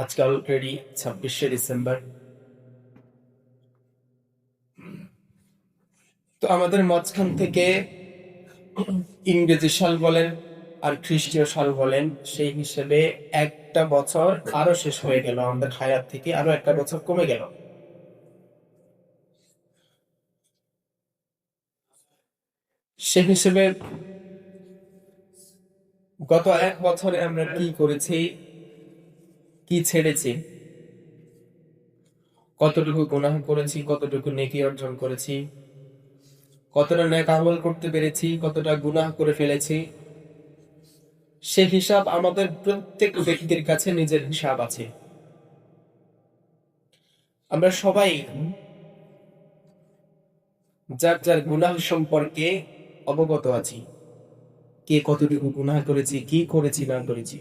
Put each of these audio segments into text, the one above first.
আজকে already 26শে December. তো আমাদের মাঝখান থেকে ইংরেজি সাল বলেন আর খ্রিস্টীয় সাল বলেন, সেই হিসেবে একটা বছর আরো শেষ হয়ে গেল, আমাদের হায়াত থেকে আরো একটা বছর কমে গেল। সে হিসেবে গত এক বছরে আমরা কি করেছি, কি ছেড়েছি, কতটুকু গুনাহ করেছি, কতটুকু নেকি অর্জন করেছি, কতটা নেক আমল করতে পেরেছি, কতটা গুনাহ করে ফেলেছি, সে হিসাব আমাদের প্রত্যেক ব্যক্তির কাছে নিজের হিসাব আছে। আমরা সবাই যার যার গুনাহ সম্পর্কে অবগত আছি, কে কতটুকু গুনাহ করেছি, কি করেছি না করেছি।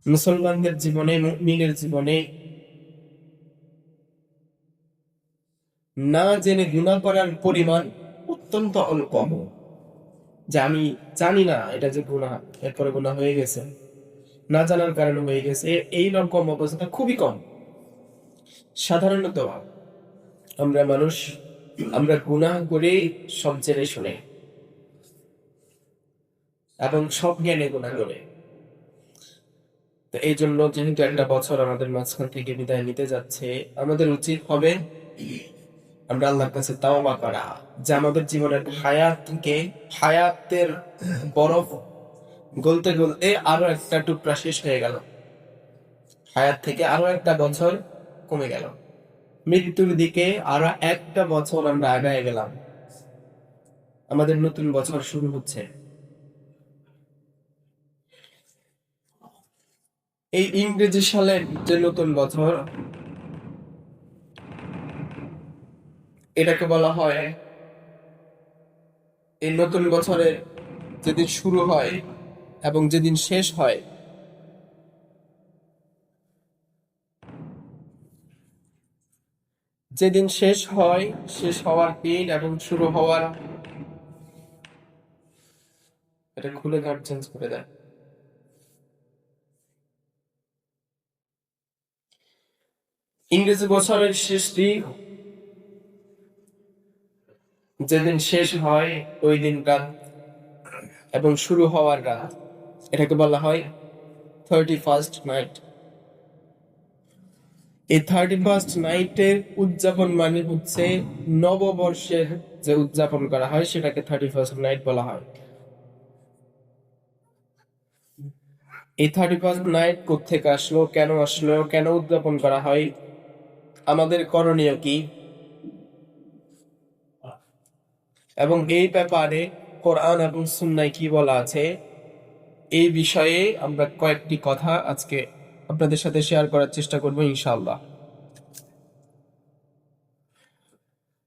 মুসলমানদের জীবনে, মুমিনের জীবনে না জেনে গুনাহ করার পরিমাণ অত্যন্ত অল্প। যে আমি জানি না এটা যে গুনাহ, এরপরে গুনাহ হয়ে গেছে, না জানার কারণে হয়ে গেছে, এই রকম অবস্থা খুবই কম। সাধারণত আমরা মানুষ, আমরা গুনাহ করে সব জেনে শুনে এবং সব জ্ঞানে গুনাহ করে। তো এই জন্য যেহেতু একটা বছর আমাদের মাঝখান থেকে বিদায় নিতে যাচ্ছে, আমাদের উচিত হবে আমরা আল্লাহর কাছে তাওবা করা, যে আমাদের জীবনের হায়াত থেকে, হায়াতের বরফ গলতে গলতে আরো একটা টুকরা শেষ হয়ে গেল, হায়াত থেকে আরো একটা বছর কমে গেল, মৃত্যুর দিকে আরো একটা বছর আমরা আগায় গেলাম, আমাদের নতুন বছর শুরু হচ্ছে। এই ইংরেজি সালের যে নতুন বছর, এটাকে বলা হয়, এই নতুন বছরের যেদিন শুরু হয় এবং যেদিন শেষ হয়, যেদিন শেষ হয়, শেষ হওয়ার দিন এবং শুরু হওয়ার, এটা খুলে গার্ড চেঞ্জ করে দেয়। ইংরেজি বছরের শেষ দিন যেদিন শেষ হয়, ওই দিন রাত এবং শুরু হওয়ার রাত, এটাকে বলা হয় 31st নাইট। এই 31st নাইটের উদযাপন মানে হচ্ছে নববর্ষের যে উদযাপন করা হয়, সেটাকে 31st নাইট বলা হয়। এই 31st নাইট কোত্থেকে আসলো, কেন আসলো, কেন উদযাপন করা হয়, আমাদের করণীয় কি, এবং এই ব্যাপারে কোরআন এবং সুন্নায় কি বলা আছে, এই বিষয়ে আমরা কয়েকটি কথা আজকে আপনাদের সাথে শেয়ার করার চেষ্টা করব ইনশাআল্লাহ।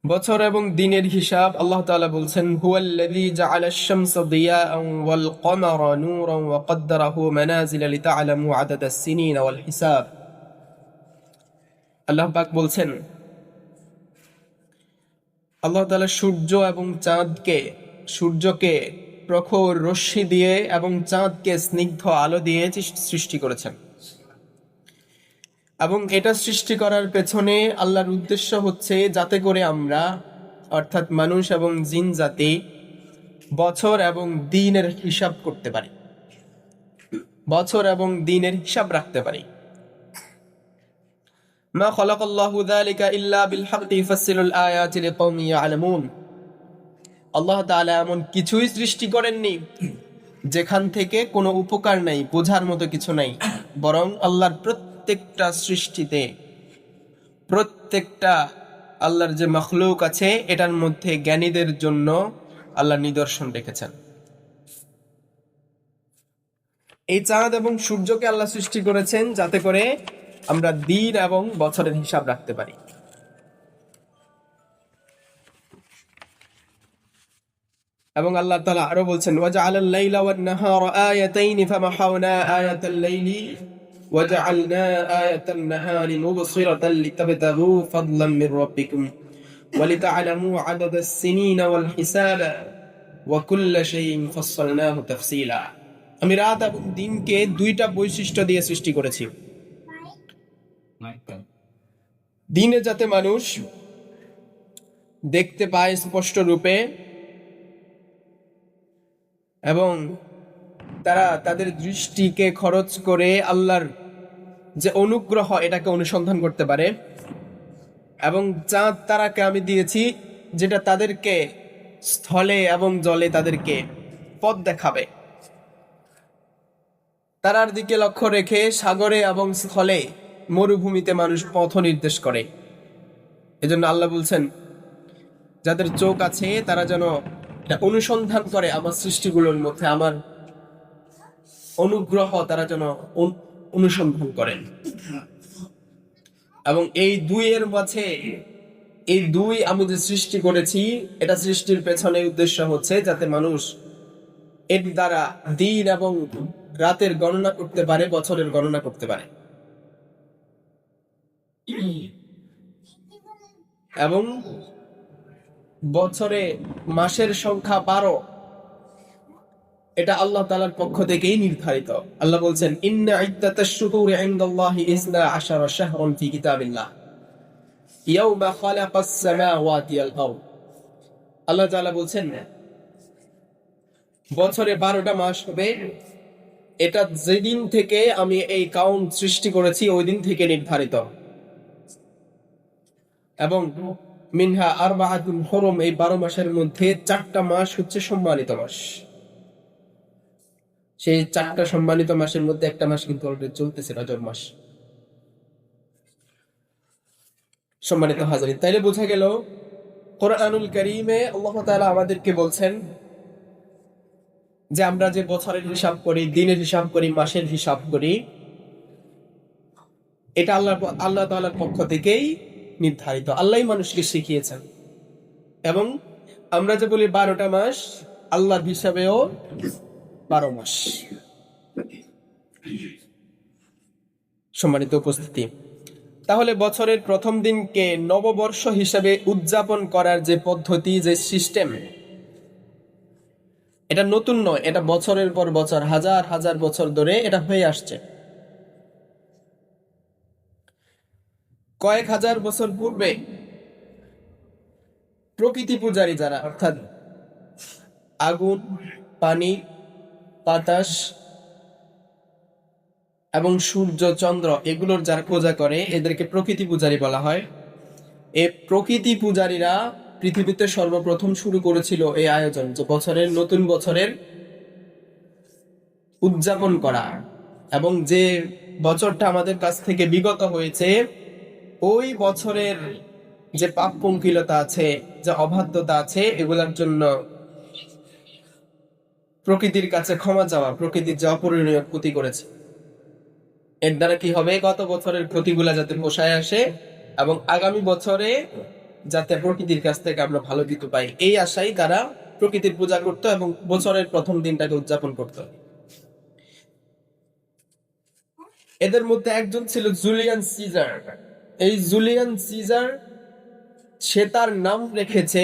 বছর এবং দিনের হিসাব আল্লাহ তাআলা বলছেন, হুয়াল্লাযী জাআলাশ শামসা দিয়াআন ওয়াল কমারা নূরান ওয়া কদ্দারাহু মানাজিলা লিতা'লামু আদাদাস সিনিনা ওয়াল হিসাব। আল্লাহ পাক বলছেন, আল্লাহ তাআলা সূর্য এবং চাঁদকে, সূর্যকে প্রখর রশ্মি দিয়ে এবং চাঁদকে স্নিগ্ধ আলো দিয়ে সৃষ্টি করেছেন, এবং এটা সৃষ্টি করার পেছনে আল্লাহর উদ্দেশ্য হচ্ছে যাতে করে আমরা, অর্থাৎ মানুষ এবং জিন জাতি, বছর এবং দিনের হিসাব করতে পারি, বছর এবং দিনের হিসাব রাখতে পারি। মা খালাকাল্লাহু যালিকা ইল্লা বিল হাক্কি ইউফাসসিলুল আয়াতি লিকাওমিন ইয়ালামুন। আল্লাহ তাআলা এমন কিছুই সৃষ্টি করেননি যেখান থেকে কোনো উপকার নাই, বোঝার মতো কিছু নাই, বরং আল্লাহর প্রত্যেকটা সৃষ্টিতে, প্রত্যেকটা আল্লাহর যে মখলুক আছে, এটার মধ্যে জ্ঞানীদের জন্য আল্লাহ নিদর্শন রেখেছেন। এই চাঁদ এবং সূর্যকে আল্লাহ সৃষ্টি করেছেন যাতে করে আমরা দিন এবং বছরের হিসাব রাখতে পারি। এবং আল্লাহ তাআলা আরো বলছেন, ওয়াজআলাল লাইলা ওয়ান নাহারা আয়াতাইন ফামাহাওনা আয়াতাল লাইলি ওয়াজআলনা আয়াতান নাহারি মুবসিরাতান লিতাবতাগু ফাদলাম মির রাব্বিকুম ওয়া লিতা'লামু আদাদাস সিনিনা ওয়াল হিসাবা ওয়া কুল্লা শাইইন ফাসসালনাহু তাফসীলা। আমি রাত এবং দিনকে দুইটা বৈশিষ্ট্য দিয়ে সৃষ্টি করেছি। দিনে যাতে মানুষ দেখতে পায় স্পষ্ট রূপে এবং তারা তাদের দৃষ্টিকে খরচ করে আল্লাহর যে অনুগ্রহ এটাকে অনুসন্ধান করতে পারে, এবং চাঁদ তারাকে আমি দিয়েছি যেটা তাদেরকে স্থলে এবং জলে তাদেরকে পথ দেখাবে। তারার দিকে লক্ষ্য রেখে সাগরে এবং স্থলে মরুভূমিতে মানুষ পথ নির্দেশ করে। এজন্য আল্লাহ বলছেন যাদের চোখ আছে তারা যেন এটা অনুসন্ধান করে আমার সৃষ্টিগুলোর মধ্যে আমার অনুগ্রহ তারা যেন অনুসন্ধান করেন। এবং এই দুইয়ের মাঝে এই দুই আমি যে সৃষ্টি করেছি এটা সৃষ্টির পেছনে উদ্দেশ্য হচ্ছে যাতে মানুষ এর দ্বারা দিন এবং রাতের গণনা করতে পারে, বছরের গণনা করতে পারে। এবং বছরে মাসের সংখ্যা 12, এটা আল্লাহ তাআলার পক্ষ থেকেই নির্ধারিত। আল্লাহ বলছেন ইন্না ইদ্দাতাশ শুহুরি ইনদাল্লাহি 12 শাহরান ফি কিতাবিল্লাহ ইয়াওমা খালাকাস সামাওয়াতি ওয়াল আরদ। আল্লাহ তাআলা বলছেন বছরে 12টা মাস হবে, এটা যেদিন থেকে আমি এই কাউন্ট সৃষ্টি করেছি ওই দিন থেকে নির্ধারিত। এবং মিনহা আরবাআতুন হুরুম, এই 12 মাসের মধ্যে 4টা মাস হচ্ছে সম্মানিত মাস। সেই 4টা সম্মানিত মাসের মধ্যে একটা মাস কিন্তু অলরেডি চলতেছে, রজব মাস। সম্মানিত হাজিরিন, তাইলে বোঝা গেল কোরআনুল কারীমে আল্লাহ তাআলা আমাদেরকে বলছেন যে আমরা যে বছরের হিসাব করি, দিনের হিসাব করি, মাসের হিসাব করি, এটা আল্লাহ তাআলার পক্ষ থেকেই নির্ধারিত। আল্লাহই মানুষকে শিখিয়েছেন। এবং আমরা যে বলি 12টা মাস, আল্লাহর হিসাবেও 12 মাস। সম্মানিত উপস্থিতি, তাহলে বছরের প্রথম দিনকে নববর্ষ হিসাবে উদযাপন করার যে পদ্ধতি, যে সিস্টেম, এটা নতুন নয়। এটা বছরের পর বছর, হাজার হাজার বছর ধরে এটা হয়ে আসছে। কয়েক হাজার বছর পূর্বে প্রকৃতি পূজারী যারা, অর্থাৎ আগুন, পানি, বাতাস এবং সূর্য, চন্দ্র, এগুলোর যারা পূজা করে এদেরকে প্রকৃতি পূজারী বলা হয়। এই প্রকৃতি পূজারীরা পৃথিবীতে সর্বপ্রথম শুরু করেছিল এই আয়োজন, যে বছরের নতুন বছরের উদযাপন করা। এবং যে বছরটা আমাদের কাছ থেকে বিগত হয়েছে ওই বছরের যে পাপ পঙ্কিলতা আছে, যে অবাধ্যতা আছে, এগুলোর জন্য প্রকৃতির কাছে ক্ষমা চাওয়া, প্রকৃতির যে অপূরণীয় ক্ষতি করেছে এর দ্বারা কি হবে, গত বছরের ক্ষতিগুলা যাতে পোষায় আসে এবং আগামী বছরে যাতে প্রকৃতির কাছ থেকে আমরা ভালো কিছু পাই, এই আশায় তারা প্রকৃতির পূজা করত এবং বছরের প্রথম দিনটাকে উদযাপন করত। এদের মধ্যে একজন ছিল জুলিয়ান সিজার। এই জুলিয়ান সিজার, সে তার নাম রেখেছে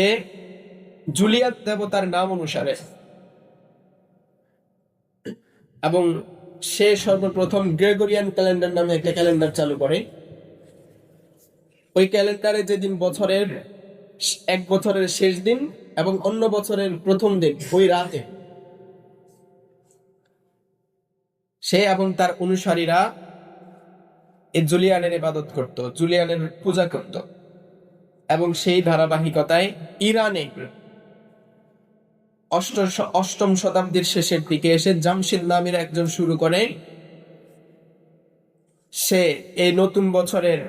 জুলিয়ান দেবতার নাম অনুসারে। এবং সে সর্বপ্রথম গ্রেগরিয়ান ক্যালেন্ডার নামে একটা ক্যালেন্ডার চালু করে। ওই ক্যালেন্ডারে যেদিন বছরের এক বছরের শেষ দিন এবং অন্য বছরের প্রথম দিন ওই রাতে সে এবং তার অনুসারীরা এই জুলিয়ানের ইবাদত করত, জুলিয়ানের পূজা করত। এবং সেই ধারাবাহিকতায় ইরানে অষ্টম শতাব্দীর শেষের দিকে এসে জামশিদ নামের একজন শুরু করে। সে এই নতুন বছরের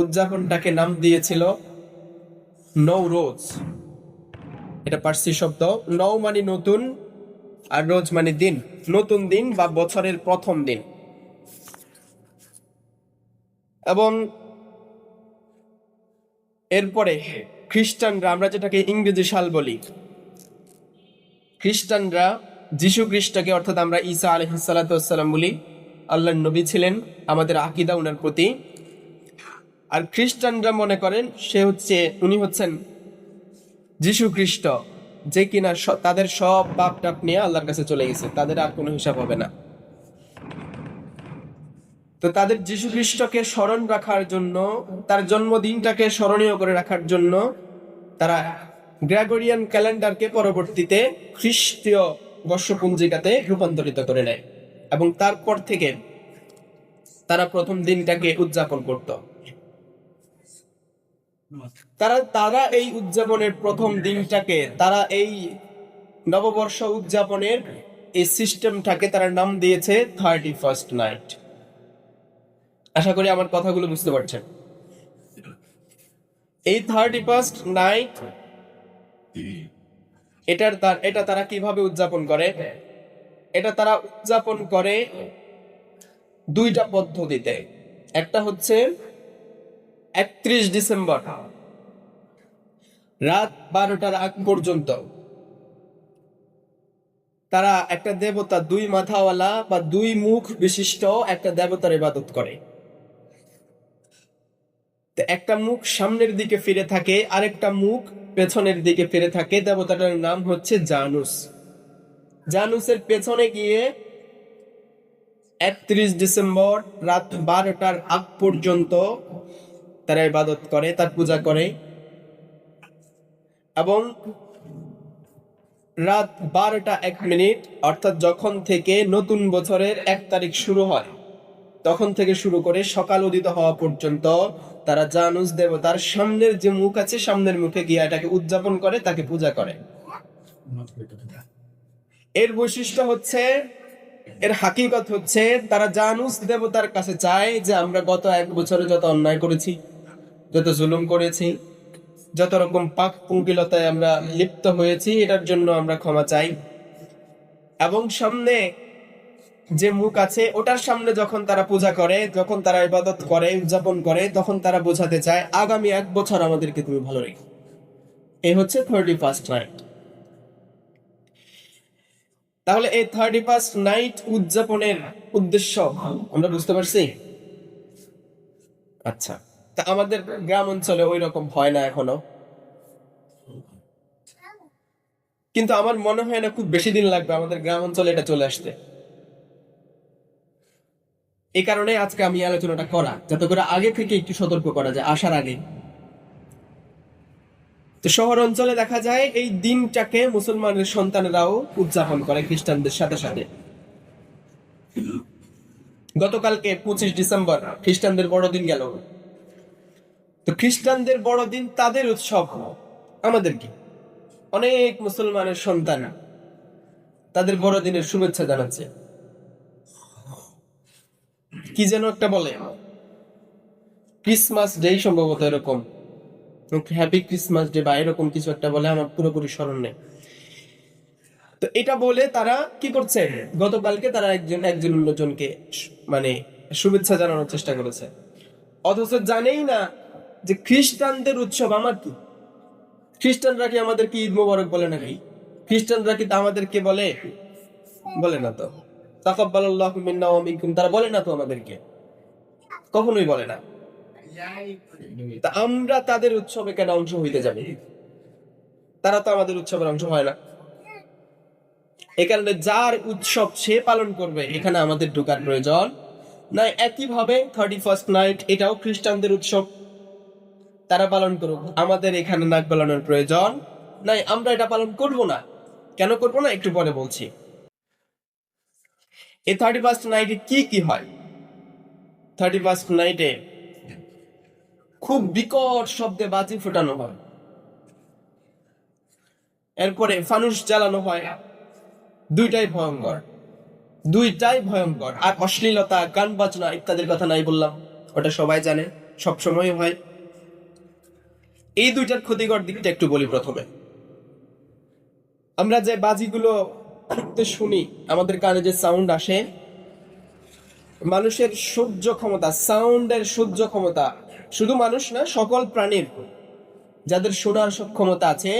উদযাপনটাকে নাম দিয়েছিল নওরোজ। এটা পার্সি শব্দ। নৌ মানে নতুন আর রোজ মানে দিন, নতুন দিন বা বছরের প্রথম দিন। এবং এরপরে খ্রিস্টানরা, আমরা যেটাকে ইংরেজি সাল বলি, খ্রিস্টানরা যিশু খ্রিস্টকে, অর্থাৎ আমরা ঈসা আলাইহিস সালাতু ওয়াস সালাম বলি, আল্লাহর নবী ছিলেন, আমাদের আকীদা উনার প্রতি। আর খ্রিস্টানরা মনে করেন উনি হচ্ছেন যিশু খ্রিস্ট, যে কিনা তাদের সব পাপ টাপ নিয়ে আল্লাহর কাছে চলে গেছে, তাদের আর কোনো হিসাব হবে না। তো তাদের যীশু খ্রিস্টকে স্মরণ রাখার জন্য, তার জন্মদিনটাকে স্মরণীয় করে রাখার জন্য তারা গ্রেগরিয়ান ক্যালেন্ডারকে পরবর্তীতে খ্রিস্টীয় বর্ষপঞ্জিকাতে রূপান্তরিত করে নেয়, এবং তারপর থেকে তারা প্রথম দিনটাকে উদযাপন করত। তারা এই উদযাপনের প্রথম দিনটাকে, তারা এই নববর্ষ উদযাপনের এই সিস্টেমটাকে তারা নাম দিয়েছে 31st নাইট। আশা করি আমার কথাগুলো বুঝতে পারছেন। এই 31st নাইট এটা তারা কিভাবে উদযাপন করে? এটা তারা উদযাপন করে দুইটা পদ্ধতিতে। একটা হচ্ছে 31 ডিসেম্বর রাত 12টার আগ পর্যন্ত তারা একটা দেবতা, দুই মাথাওয়ালা বা দুই মুখ বিশিষ্ট একটা দেবতার ইবাদত করে। একটা মুখ সামনের দিকে ফিরে থাকে, আরেকটা মুখ পেছনের দিকে ফিরে থাকে। দেবতাটার নাম হচ্ছে জানুস। জানুসের পেছনে গিয়ে 31 ডিসেম্বর রাত 12টার আগ পর্যন্ত তারা ইবাদত করে, তার পূজা করে, এবং রাত 12টা 1 মিনিট অর্থাৎ যখন থেকে নতুন বছরের 1 তারিখ শুরু হয় তখন থেকে শুরু করে সকাল উদিত হওয়া পর্যন্ত তারা জানুস দেবতার সামনের যে মুখ আছে, সামনের মুখে গিয়ে এটাকে উদযাপন করে, তাকে পূজা করে। এর বৈশিষ্ট্য হচ্ছে, এর হাকিকত হচ্ছে, তারা জানুস দেবতার কাছে চায় যে আমরা গত 1 বছরে যত অন্যায় করেছি, যত জুলুম করেছি, যত রকম পাক পঙ্কিলতায় আমরা লিপ্ত হয়েছি, এটার জন্য আমরা ক্ষমা চাই। এবং সামনে যে মুখ আছে ওটার সামনে যখন তারা পূজা করে, যখন তারা ইবাদত করে, উদযাপন করে, তখন তারা বোঝাতে চায় আগামী 1 বছর আমাদেরকে তুমি ভালো রেখো। এই হচ্ছে 31st নাইট। তাহলে এই 31st নাইট উদযাপনের উদ্দেশ্য আমরা বুঝতে পারছি? আচ্ছা, তা আমাদের গ্রাম অঞ্চলে ওই রকম হয় না এখনো, কিন্তু আমার মনে হয় না খুব বেশি দিন লাগবে আমাদের গ্রাম অঞ্চলে এটা চলে আসতে। এই কারণে আজকে আমি আলোচনাটা করা, যাতে করে আগে থেকে একটু সতর্ক করা যায়, আসার আগে। তো শহর অঞ্চলে দেখা যায় এই দিনটাকে মুসলমানের সন্তানেরাও উদযাপন করে খ্রিস্টানদের সাথে সাথে। গতকালকে 25 ডিসেম্বর খ্রিস্টানদের বড়দিন গেল। তো খ্রিস্টানদের বড়দিন তাদের উৎসব, আমাদের কি? অনেক মুসলমানের সন্তান তাদের বড়দিনের শুভেচ্ছা জানাচ্ছে। কি যেন একটা বলে, ক্রিসমাস ডে সম্ভবত, এরকম হ্যাপি ক্রিসমাস ডে বা এরকম কিছু একটা বলে, আমার পুরোপুরি স্মরণ নেই। তো এটা বলে তারা কি করছে, গতকালকে তারা একজন অন্যজনকে মানে শুভেচ্ছা জানানোর চেষ্টা করেছে, অথচ জানেই না যে খ্রিস্টানদের উৎসব আমার কি। খ্রিস্টানরা কি আমাদেরকে ঈদ মোবারক বলে নাকি? খ্রিস্টানরা কি আমাদেরকে বলে না তো তাকাব্বালাল্লাহু মিন্না ওয়া মিনকুম, তারা বলে না তো আমাদেরকে, কখনোই বলে না। তা আমরা তাদের উৎসবে কেন অংশ হইতে যাবে? তারা তো আমাদের উৎসবের অংশ হয় না। এই কারণে যার উৎসব সে পালন করবে, এখানে আমাদের ঢোকার প্রয়োজন নাই। একইভাবে 31st নাইট এটাও খ্রিস্টানদের উৎসব, তারা পালন করুক, আমাদের এখানে নাক গলানোর প্রয়োজন নাই। আমরা এটা পালন করব না। কেন করব না একটু পরে বলছি। এই 31st নাইটে কি কি হয়? 31st নাইটে খুব বিকট শব্দে বাজি ফোটানো হয়, এরপরে ফানুস জ্বালানো হয়। দুইটাই ভয়ঙ্কর। আর অশ্লীলতা, গান বাজনা ইত্যাদির কথা নাই বললাম, ওটা সবাই জানে, সব সময় হয়। এই দুইটার ক্ষতিকর দিকটা একটু বলি প্রথমে। আমরা যে বাজিগুলো ফুটতে শুনি, আমাদের কানে যে সাউন্ড আসে, মানুষের সহ্য ক্ষমতা, সাউন্ডের সহ্য ক্ষমতা, শুধু মানুষ না, সকল প্রাণীর যাদের শোনার সক্ষমতা আছে,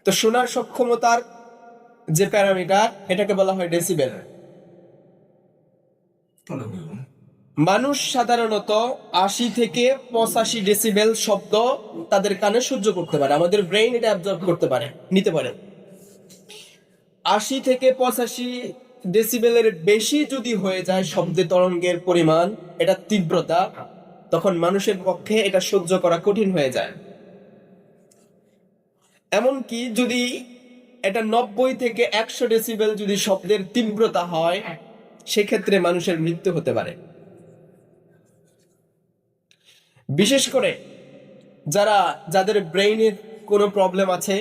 তো শোনার সক্ষমতার যে প্যারামিটার, এটাকে বলা হয় ডেসিবেল। মানুষ সাধারণত 80 থেকে 85 ডেসিবেল শব্দ তাদের কানে সহ্য করতে পারে, আমাদের ব্রেইন এটা অ্যাবজর্ব করতে পারে, নিতে পারে। 80 থেকে 85 ডেসিবেলের বেশি যদি হয়ে যায় শব্দের তরঙ্গের পরিমাণ, এটা তীব্রতা, তখন মানুষের পক্ষে এটা সহ্য করা কঠিন হয়ে যায়। এমনকি যদি এটা 90 থেকে 100 ডেসিবেল যদি শব্দের তীব্রতা হয়, সেক্ষেত্রে মানুষের মৃত্যু হতে পারে। বিশেষ করে যাদের ব্রেইনের কোনো প্রবলেম আছে,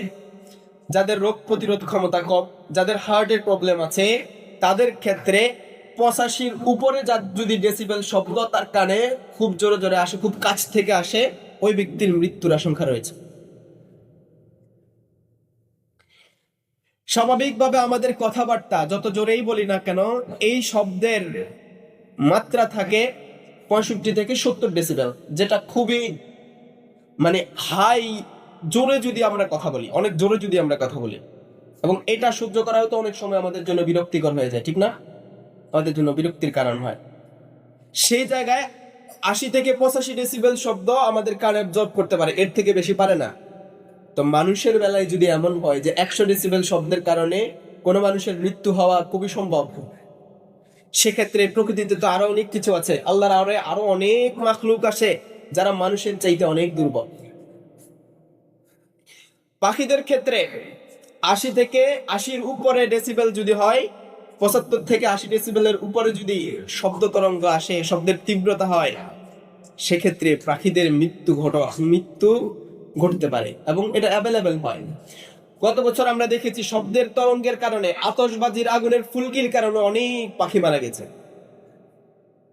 যাদের রোগ প্রতিরোধ ক্ষমতা কম, যাদের হার্টের প্রবলেম আছে, তাদের ক্ষেত্রে 85-র উপরে যদি ডেসিবেল শব্দ তার কানে খুব জোরে জোরে আসে, খুব কাছ থেকে আসে, ওই ব্যক্তির মৃত্যুর আশঙ্কা রয়েছে। স্বাভাবিকভাবে আমাদের কথাবার্তা যত জোরেই বলি না কেন, এই শব্দের মাত্রা থাকে 65 থেকে 70 ডেসিবেল, যেটা খুবই হাই জোরে যদি আমরা কথা বলি, অনেক জোরে যদি আমরা কথা বলি, এবং এটা সহ্য করাও তো অনেক সময় আমাদের জন্য বিরক্তিকর হয়ে যায়, ঠিক না? আমাদের জন্য বিরক্তির কারণ হয়। সেই জায়গায় 80 থেকে 85 ডেসিবেল শব্দ আমাদের কানে অ্যাবজর্ব করতে পারে, এর থেকে বেশি পারে না। তো মানুষের বেলায় যদি এমন হয় যে 100 ডেসিবেল শব্দের কারণে কোনো মানুষের মৃত্যু হওয়া খুবই সম্ভব, সেক্ষেত্রে প্রকৃতিতে তো আরো অনেক কিছু আছে, আল্লাহর আরো অনেক মাখলুক আছে যারা মানুষের চাইতে অনেক দুর্বল। পাখিদের ক্ষেত্রে 80 থেকে 80-র উপরে ডেসিবেল যদি হয়, 75 থেকে 80 ডেসিবেলের উপরে যদি শব্দ তরঙ্গ আসে, শব্দের তীব্রতা হয়, সেক্ষেত্রে পাখিদের মৃত্যু ঘটতে পারে, এবং এটা অ্যাভেলেবেল হয়। গত বছর আমরা দেখেছি শব্দের তরঙ্গের কারণে, আতশবাজির আগুনের ফুলকির কারণে অনেক পাখি মারা গেছে।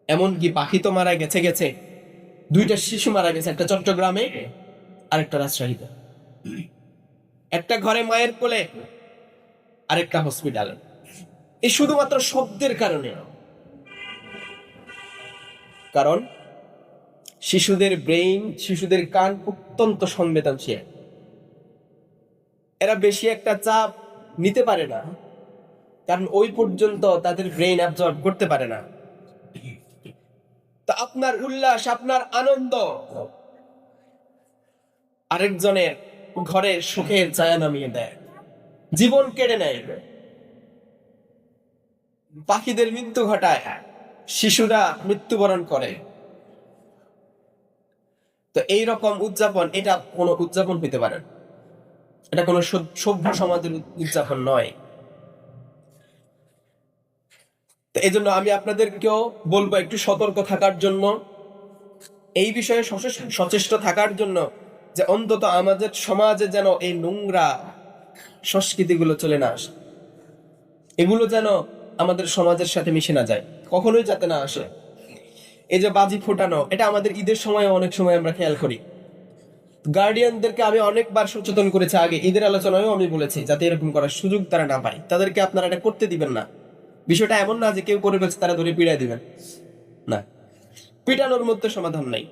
এমনকি পাখি তো মারা গেছে, 2টা শিশু মারা গেছে, একটা চট্টগ্রামে আর একটা রাজশাহীতে, একটা ঘরে মায়ের কোলে, আরেকটা হসপিটালে, এই শুধুমাত্র শব্দের কারণে। কারণ শিশুদের ব্রেইন, শিশুদের কান অত্যন্ত সংবেদনশীল, এরা বেশি একটা চাপ নিতে পারে না, কারণ ওই পর্যন্ত তাদের ব্রেইন অ্যাবজর্ব করতে পারে না। তো আপনার উল্লাস, আপনার আনন্দ আরেকজনের ঘরে সুখের ছায়া নামিয়ে দেয়, জীবন কেড়ে নেয়, পাখিদের মৃত্যু ঘটায়, শিশুরা মৃত্যুবরণ করে। তো এইরকম উদযাপন, এটা কোনো উদযাপন হইতে পারে না, এটা কোনো সভ্য সমাজের উদযাপন নয়। তো এই জন্য আমি আপনাদেরকেও বলবো একটু সতর্ক থাকার জন্য, এই বিষয়ে সচেষ্ট থাকার জন্য, যে অন্তত আমাদের সমাজে যেন এই নোংরা সংস্কৃতিগুলো চলে না আসে, এগুলো যেন আমাদের সমাজের সাথে মিশে না যায়, কখনোই যাতে না আসে। এই যে বাজি ফোটানো, এটা আমাদের ঈদের সময় অনেক সময় আমরা খেয়াল করি। গার্ডিয়ানদেরকে আমি অনেকবার সচেতন করেছি, আগে ঈদের আলোচনায়ও আমি বলেছি, যাতে এরকম করার সুযোগ তারা না পায়, তাদেরকে আপনারা এটা করতে দিবেন না। বিষয়টা এমন না যে কেউ করে ফেলছে তারা ধরে পিড়াই দিবেন, না, পিটানোর মধ্যে সমাধান নাই,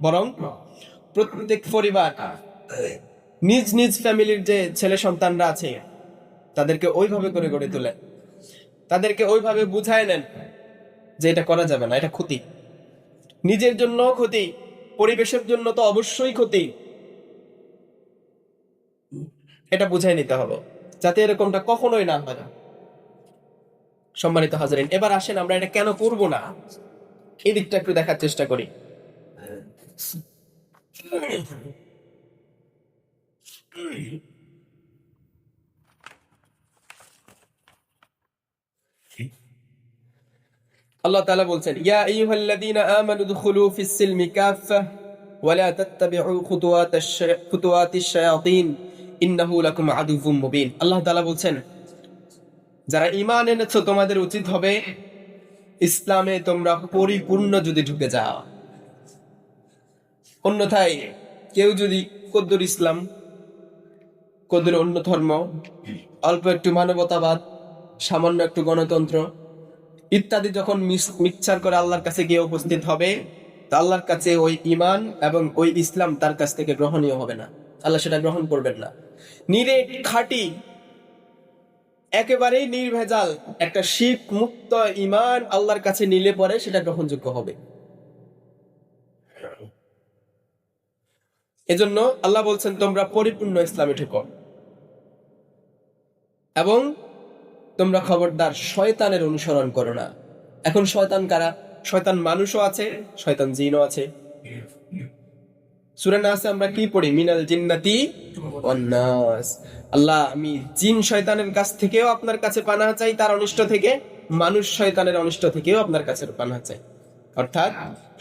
বরং প্রত্যেক পরিবার নিজ নিজ ফ্যামিলির যে ছেলে সন্তানরা আছে তাদেরকে ওইভাবে করে গড়ে তোলে, তাদেরকে ওইভাবে বুঝায় নেন যে এটা করা যাবে না, এটা ক্ষতি, নিজের জন্য ক্ষতি, পরিবেশের জন্য তো অবশ্যই ক্ষতি, এটা বুঝাই নিতে হবে যাতে এরকমটা কখনোই না হয়। সম্মানিত হাজারিন, এবার আসেন আমরা এটা কেন করবো না, এই দিকটা একটু দেখার চেষ্টা করি। আল্লাহ তাআলা বলছেন, ইয়া আইয়ুহাল্লাযীনা আমানু দুখুলু ফিস সিলমি কাফা ওয়া লা তাত্তাবিউ খুতুওয়াতিশ শায়াতিন ইন্নাহু লাকুম আদুউম মুবিন। আল্লাহ তাআলা বলছেন, যারা ঈমান এনেছো তোমাদের উচিত হবে ইসলামে তোমরা পরিপূর্ণ যদি ঢুকে যাও। অন্যথায় কেউ যদি কদ্দুর ইসলাম, কদ্দুর অন্য ধর্ম, অল্প একটু মানবতাবাদ, সামান্য একটু গণতন্ত্র ইত্যাদি যখন মিক্সচার করে আল্লাহর কাছে গিয়ে উপস্থিত হবে, তা আল্লাহর কাছে ওই ঈমান এবং ওই ইসলাম তার কাছ থেকে গ্রহণীয় হবে না, আল্লাহ সেটা গ্রহণ করবেন না। নিরেট খাঁটি, একেবারেই নির্ভেজাল একটা শিরক মুক্ত ঈমান আল্লাহর কাছে নিলে পরে সেটা গ্রহণযোগ্য হবে। এজন্য আল্লাহ বলছেন তোমরা পরিপূর্ণ ইসলামে ঢুকো এবং তোমরা খবরদার শয়তানের অনুসরণ করো না। এখন শয়তান কারা? শয়তান মানুষও আছে, শয়তান জিনও আছে। সূরা নাসে আমরা কি পড়ি? মিনাল জিন্নাতি ওয়ান নাস। আল্লাহ, আমি জিন শয়তানের কাছ থেকেও আপনার কাছে পানাহ চাই, তার অনিষ্ট থেকে, মানুষ শয়তানের অনিষ্ট থেকেও আপনার কাছে পানাহ চাই। অর্থাৎ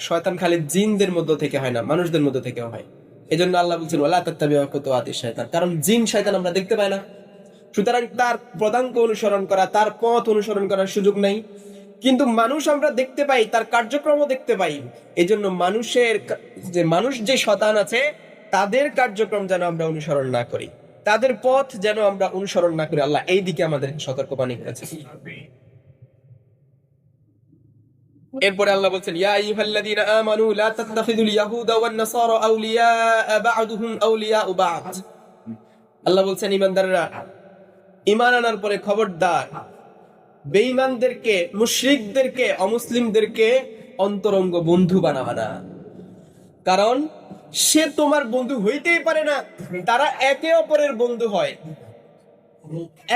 শয়তান খালি জিনদের মধ্য থেকে হয় না, মানুষদের মধ্য থেকেও হয়। এজন্য আল্লাহ বলছেন ওয়ালা তাত্তাবিউ খুতুওয়াতিশ শায়তান, কারণ জিন শয়তান আমরা দেখতে পাই না, সুতরাং তার পদাঙ্ক অনুসরণ করা, তার পথ অনুসরণ করার সুযোগ নাই। কিন্তু মানুষ আমরা দেখতে পাই, তার কার্যক্রমও দেখতে পাই। এই জন্য মানুষ যে শয়তান আছে তাদের কার্যক্রম যেন আমরা অনুসরণ না করি, তাদের পথ যেন আমরা অনুসরণ না করি। আল্লাহ এই দিকে আমাদের সতর্কবাণী করেছে। এরপরে আল্লাহ বলছেন ইয়া আইয়ুহাল্লাযীনা আমানু লা তাত্তাখিযুল ইয়াহুদা ওয়ান নাসারা আউলিয়া বা'দুহুম আউলিয়াউ বা'দ। আল্লাহ বলছেন ঈমানদাররা, ঈমান আনার পরে খবরদার বেঈমানদেরকে, মুশরিকদেরকে, অমুসলিমদেরকে অন্তরঙ্গ বন্ধু বানাবা না, কারণ সে তোমার বন্ধু হইতেই পারে না। তারা একে অপরের বন্ধু হয়,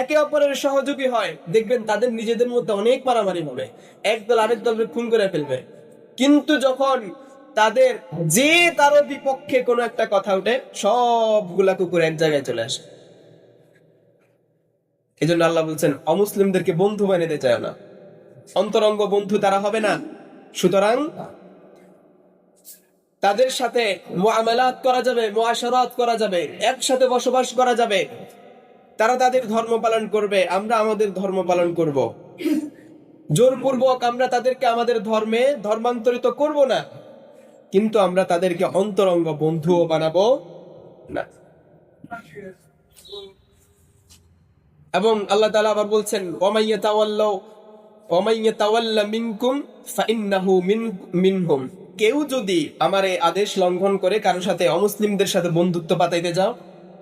একে অপরের সহযোগী হয়। দেখবেন তাদের নিজেদের মধ্যে অনেক মারামারি হবে, একদল আরেক দলকে খুন করে ফেলবে, কিন্তু যখন তাদের যে কারো বিপক্ষে কোনো একটা কথা উঠে, সবগুলা কুকুর এক জায়গায় চলে আসে। এই জন্য আল্লাহ বলছেন অমুসলিমদেরকে বন্ধু বানাতে চায় না, অন্তরঙ্গ বন্ধু তারা হবে না। সুতরাং তাদের সাথে মুআমালাত করা যাবে, মুআশারাত করা যাবে, একসাথে বসবাস করা যাবে। তারা তাদের ধর্ম পালন করবে, আমরা আমাদের ধর্ম পালন করব। জোরপূর্বক আমরা তাদেরকে আমাদের ধর্মে ধর্মান্তরিত করব না, কিন্তু আমরা তাদেরকে অন্তরঙ্গ বন্ধুও বানাবো না। এবং আল্লাহ তাআলা আবার বলছেন ওয়ামাইয়াতাওয়াল্লা মিনকুম ফাইন্নাহু মিনহুম। কেউ যদি আমার এই আদেশ লঙ্ঘন করে কারোর সাথে, অমুসলিমদের সাথে বন্ধুত্ব পাতাইতে যাও,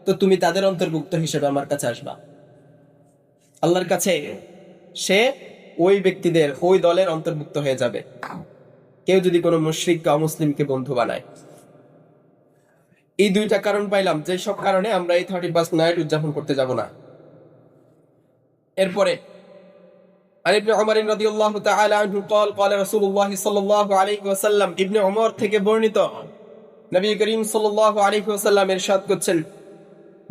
তো তুমি তাদের অন্তর্ভুক্ত হিসেবে আমার কাছে আসবা। আল্লাহর কাছে সে ওই ব্যক্তিদের, ওই দলের অন্তর্ভুক্ত হয়ে যাবে, কেউ যদি কোনো মুশরিককে, অমুসলিমকে বন্ধু বানায়। এই দুইটা কারণ পাইলাম, যে সব কারণে আমরা এই 31st নাইট উদযাপন করতে যাব না। এরপরে عن ابن عمر رضي الله تعالى عنه قال قال رسول الله صلى الله عليه وسلم। ইবনে উমর থেকে বর্ণিত, নবী করিম সাল্লাল্লাহু আলাইহি ওয়াসাল্লাম ইরশাদ করছেন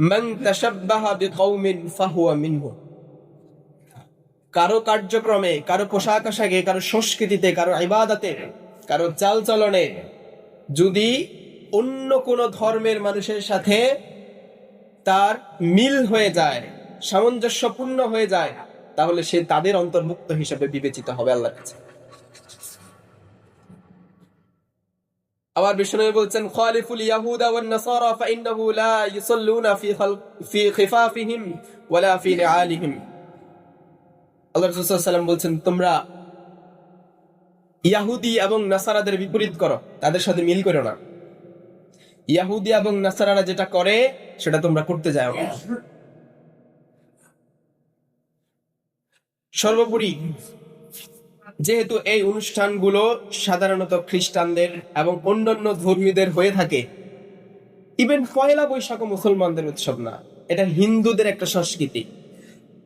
মান তাশাব্বাহা বিকওমিন ফাহুয়া মিনহুম। কারো কার্যক্রমে, কারো পোশাক আশাকে, কারো সংস্কৃতিতে, কারো ইবাদতে, কারো চালচলনে যদি অন্য কোন ধর্মের মানুষের সাথে তার মিল হয়ে যায়, সামঞ্জস্যপূর্ণ হয়ে যায়, তাহলে সে তাদের অন্তর্ভুক্ত হিসেবে বিবেচিত হবে আল্লাহর কাছে। আবার বিষ্ণু বলছেন খালিফুল ইয়াহুদা ওয়ান নাসারা ফাইন্নাহু লা ইউসাল্লুনা ফি খিফাফিহিম ওয়ালা ফি নিআলিহিম। আল্লাহ রাসূল সাল্লাল্লাহু আলাইহি ওয়াসাল্লাম বলছেন তোমরা ইহুদি এবং নাসারাদের বিপরীত করো, তাদের সাথে মিল করো না। ইহুদি এবং নাসারারা যেটা করে সেটা তোমরা করতে যাও না। সর্বোপরি যেহেতু এই অনুষ্ঠানগুলো সাধারণত খ্রিস্টানদের এবং অন্যান্য ধর্মীদের হয়ে থাকে, ইভেন পয়লা বৈশাখ মুসলমানদের উৎসব না, এটা হিন্দুদের একটা সংস্কৃতি।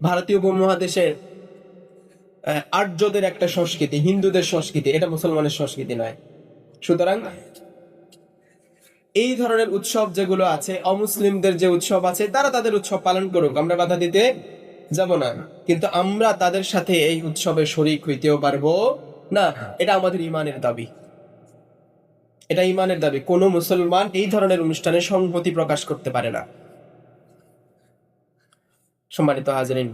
ভারতীয় উপমহাদেশের আর্যদের একটা সংস্কৃতি, হিন্দুদের সংস্কৃতি, এটা মুসলমানের সংস্কৃতি নয়। সুতরাং এই ধরনের উৎসব যেগুলো আছে, অমুসলিমদের যে উৎসব আছে, তারা তাদের উৎসব পালন করুক, আমরা বাধা দিতে যাব না, কিন্তু আমরা তাদের সাথে এই উৎসবে শরীক হইতেও পারবো না। এটা আমাদের ঈমানের দাবি, এটা ঈমানের দাবি। কোন মুসলমান এই ধরনের অনুষ্ঠানে সংহতি প্রকাশ করতে পারে না। সম্মানিত হাজরিন,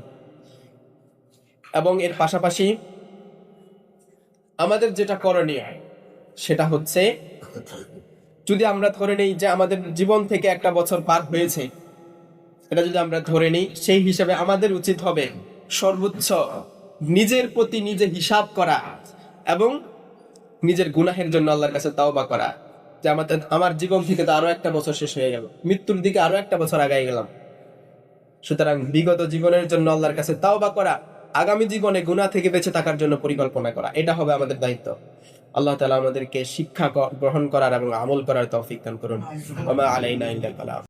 এবং এর পাশাপাশি আমাদের যেটা করণীয় সেটা হচ্ছে, যদি আমরা ধরে নিই যে আমাদের জীবন থেকে একটা বছর পার হয়েছে, এটা যদি আমরা ধরে নিই, সেই হিসাবে আমাদের উচিত হবে সর্বোচ্চ নিজের প্রতি নিজে হিসাব করা এবং নিজের গুনাহের জন্য আল্লাহর কাছে তাওবা করা, যে আমার জীবন থেকে তো আরো একটা বছর শেষ হয়ে গেল, মৃত্যুর দিকে আরো একটা বছর আগায় গেলাম। সুতরাং বিগত জীবনের জন্য আল্লাহর কাছে তাওবা করা, আগামী জীবনে গুনাহ থেকে বেঁচে থাকার জন্য পরিকল্পনা করা, এটা হবে আমাদের দায়িত্ব। আল্লাহ তাআলা আমাদেরকে শিক্ষা গ্রহণ করার এবং আমল করার তৌফিক দান করুন। ওয়া মা আলাইনা ইল্লাল বালাগ।